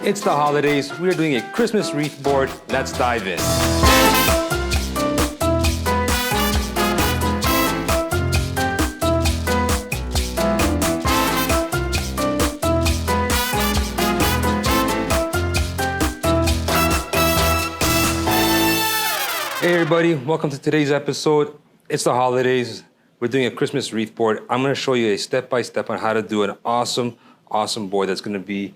It's the holidays. We are doing a Christmas wreath board. Let's dive in. Hey everybody, welcome to today's episode. It's the holidays. We're doing a Christmas wreath board. I'm gonna show you a step-by-step on how to do an awesome board that's gonna be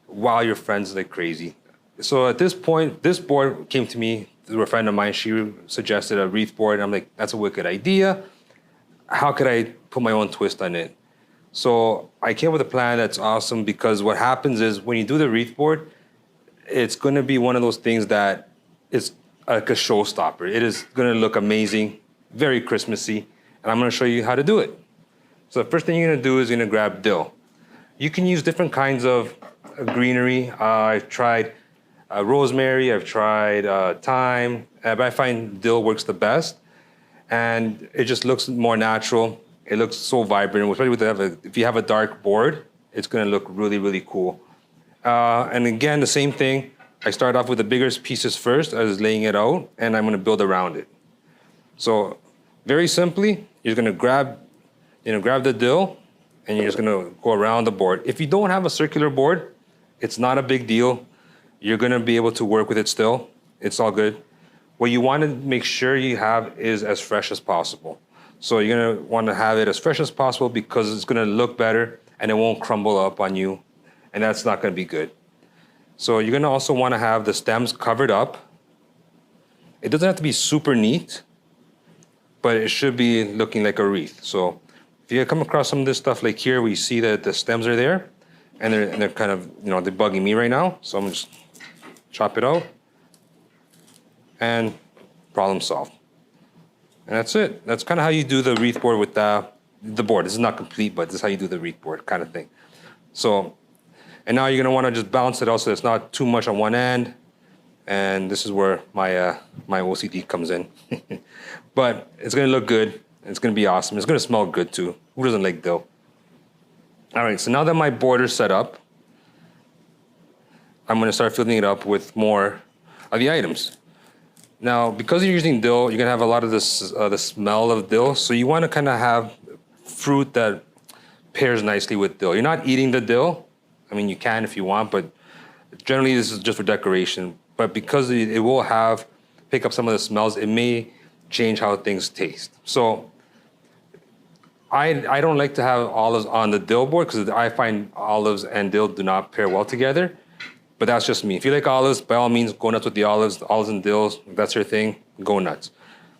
wow your friends like crazy. So at this point, this board came to me through a friend of mine. She suggested a wreath board. I'm like, that's a wicked idea. How could I put my own twist on it? So I came up with a plan that's awesome because what happens is when you do the wreath board, it's gonna be one of those things that is like a showstopper. It is gonna look amazing, very Christmassy, and I'm gonna show you how to do it. So the first thing you're gonna do is you're gonna grab dill. You can use different kinds of greenery. I've tried rosemary, I've tried thyme, but I find dill works the best. And it just looks more natural. It looks so vibrant, especially if you have a dark board, it's gonna look really, really cool. And again, the same thing. I start off with the bigger pieces first. I was laying it out, and I'm gonna build around it. So very simply, you're gonna grab the dill, and you're just gonna go around the board. If you don't have a circular board, it's not a big deal. You're gonna be able to work with it still. It's all good. What you wanna make sure you have is as fresh as possible. So you're gonna wanna have it as fresh as possible because it's gonna look better and it won't crumble up on you, and that's not gonna be good. So you're gonna also wanna have the stems covered up. It doesn't have to be super neat, but it should be looking like a wreath. So if you come across some of this stuff like here, we see that the stems are there, and they're kind of, they're bugging me right now. So I'm gonna just chop it out, and problem solved. And that's it. That's kind of how you do the wreath board with the board. This is not complete, but this is how you do the wreath board kind of thing. So, and now you're gonna wanna just balance it out so it's not too much on one end. And this is where my OCD comes in. But it's gonna look good. It's gonna be awesome. It's gonna smell good too. Who doesn't like dill? All right, so now that my board is set up, I'm gonna start filling it up with more of the items. Now, because you're using dill, you're gonna have a lot of this, the smell of dill. So you wanna kinda have fruit that pairs nicely with dill. You're not eating the dill. I mean, you can if you want, but generally this is just for decoration. But because it will pick up some of the smells, it may change how things taste. So I don't like to have olives on the dill board because I find olives and dill do not pair well together. But that's just me. If you like olives, by all means, go nuts with the olives and dills. If that's your thing, go nuts.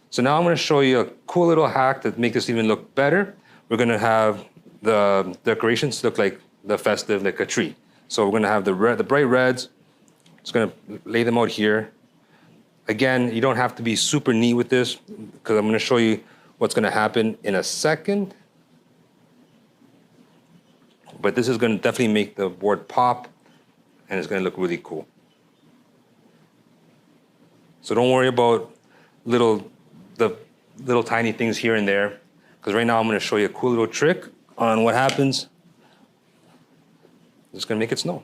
So now I'm gonna show you a cool little hack that make this even look better. We're gonna have the decorations look like the festive, like a tree. So we're gonna have the bright reds. Just gonna lay them out here. Again, you don't have to be super neat with this because I'm gonna show you what's gonna happen in a second. But this is gonna definitely make the board pop, and it's gonna look really cool. So don't worry about the little tiny things here and there, because right now I'm gonna show you a cool little trick on what happens. I'm just gonna make it snow.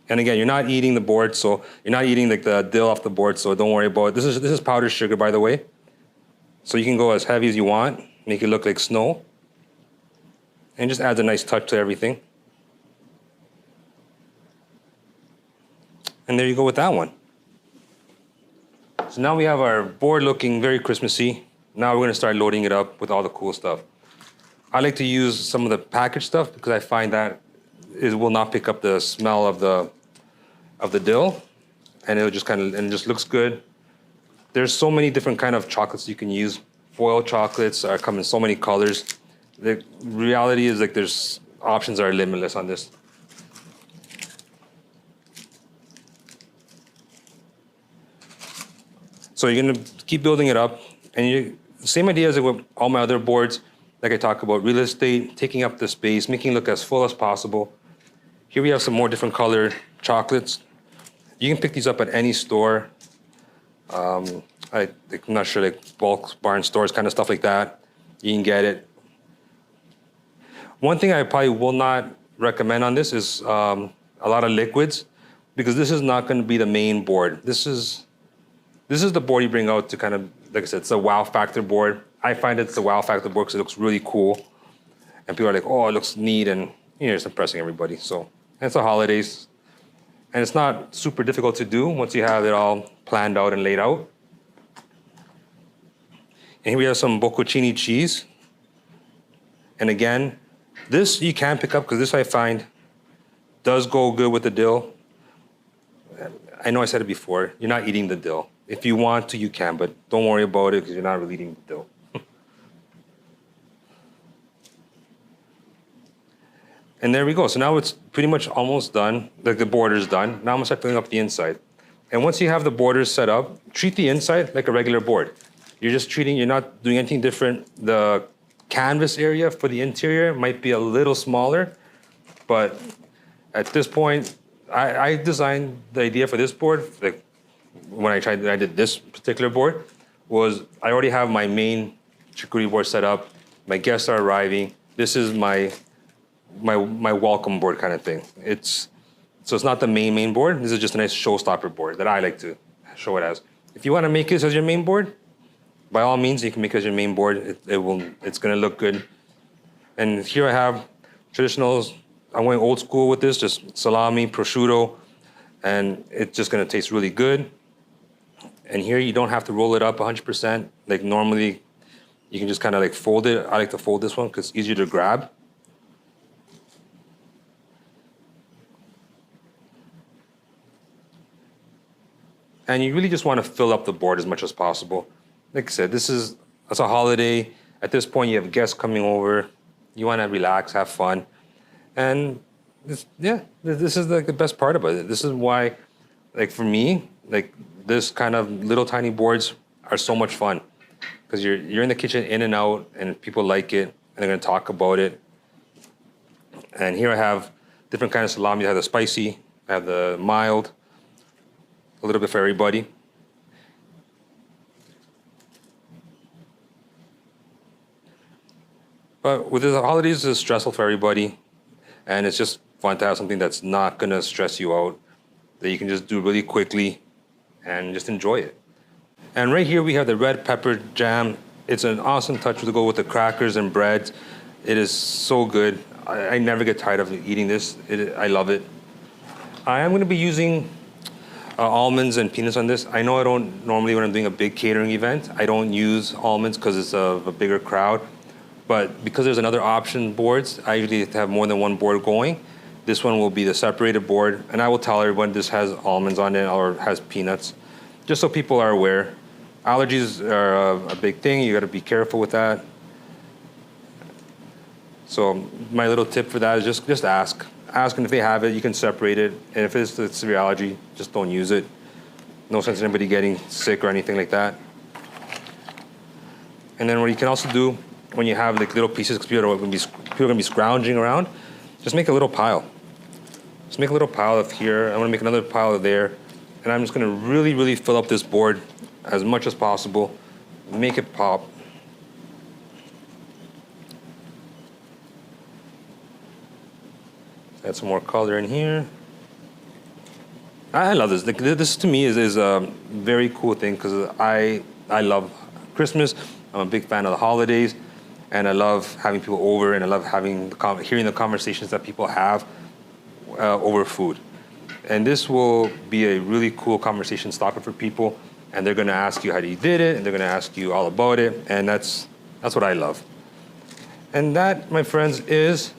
And again, you're not eating the board, so you're not eating like the dill off the board, so don't worry about it. This is powdered sugar, by the way. So you can go as heavy as you want, make it look like snow. And just adds a nice touch to everything. And there you go with that one. So now we have our board looking very Christmassy. Now we're gonna start loading it up with all the cool stuff. I like to use some of the packaged stuff because I find that it will not pick up the smell of the dill, and it just looks good. There's so many different kind of chocolates you can use. Foil chocolates come in so many colors. The reality is there's options are limitless on this. So you're gonna keep building it up, and same idea as with all my other boards. Like I talk about real estate, taking up the space, making it look as full as possible. Here we have some more different colored chocolates. You can pick these up at any store. I'm not sure, like bulk barn stores, kind of stuff like that. You can get it. One thing I probably will not recommend on this is a lot of liquids, because this is not going to be the main board. This is the board you bring out to kind of, like I said, it's a wow factor board. I find it's a wow factor board because it looks really cool. And people are like, oh, it looks neat, and it's impressing everybody. So, and it's the holidays. And it's not super difficult to do once you have it all planned out and laid out. And here we have some bocconcini cheese. And again, this you can pick up, because this I find does go good with the dill. I know I said it before, you're not eating the dill. If you want to, you can, but don't worry about it because you're not really eating the dill. And there we go. So now it's pretty much almost done. Like the border's done. Now I'm gonna start filling up the inside. And once you have the borders set up, treat the inside like a regular board. You're not doing anything different. The canvas area for the interior might be a little smaller, but at this point, I designed the idea for this board, like when I did this particular board, was I already have my main charcuterie board set up. My guests are arriving. This is my welcome board kind of thing. So it's not the main board. This is just a nice showstopper board that I like to show it as. If you want to make this as your main board, by all means, you can make it as your main board. It's going to look good. And here I have traditionals. I'm going old school with this, just salami, prosciutto, and it's just going to taste really good. And here you don't have to roll it up 100%. Like normally, you can just kind of like fold it. I like to fold this one because it's easier to grab. And you really just want to fill up the board as much as possible. Like I said, it's a holiday. At this point, you have guests coming over. You want to relax, have fun. And this is like the best part about it. This is why, like for me, like this kind of little tiny boards are so much fun. Because you're in the kitchen in and out, and people like it, and they're going to talk about it. And here I have different kinds of salami. I have the spicy, I have the mild, a little bit for everybody. But with the holidays, it's stressful for everybody. And it's just fun to have something that's not going to stress you out, that you can just do really quickly and just enjoy it. And right here we have the red pepper jam. It's an awesome touch to go with the crackers and bread. It is so good. I never get tired of eating this. I love it. I am going to be using almonds and peanuts on this. I know I don't normally, when I'm doing a big catering event, I don't use almonds because it's a bigger crowd. But because there's another option boards, I usually have more than one board going. This one will be the separated board, and I will tell everyone this has almonds on it or has peanuts, just so people are aware. Allergies are a big thing. You got to be careful with that. So my little tip for that is just ask. Ask them if they have it. You can separate it, and if it's a severe allergy, just don't use it. No sense in anybody getting sick or anything like that. And then what you can also do when you have like little pieces, because people are going to be scrounging around, just make a little pile. Just make a little pile of here. I'm going to make another pile of there. And I'm just going to really, really fill up this board as much as possible. Make it pop. Add some more color in here. I love this. Like, this to me is a very cool thing because I love Christmas. I'm a big fan of the holidays. And I love having people over, and I love hearing the conversations that people have over food. And this will be a really cool conversation starter for people, and they're going to ask you how you did it, and they're going to ask you all about it, and that's what I love. And that, my friends, is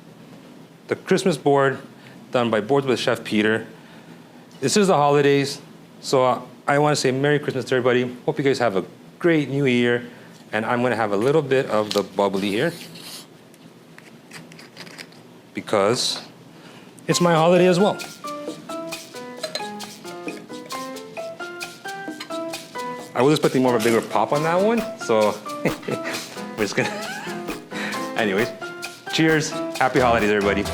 the Christmas board done by Boards with Chef Peter. This is the holidays, so I want to say Merry Christmas to everybody. Hope you guys have a great New Year. And I'm going to have a little bit of the bubbly here because it's my holiday as well. I was expecting more of a bigger pop on that one, so we're just going to... Anyways, cheers. Happy holidays, everybody.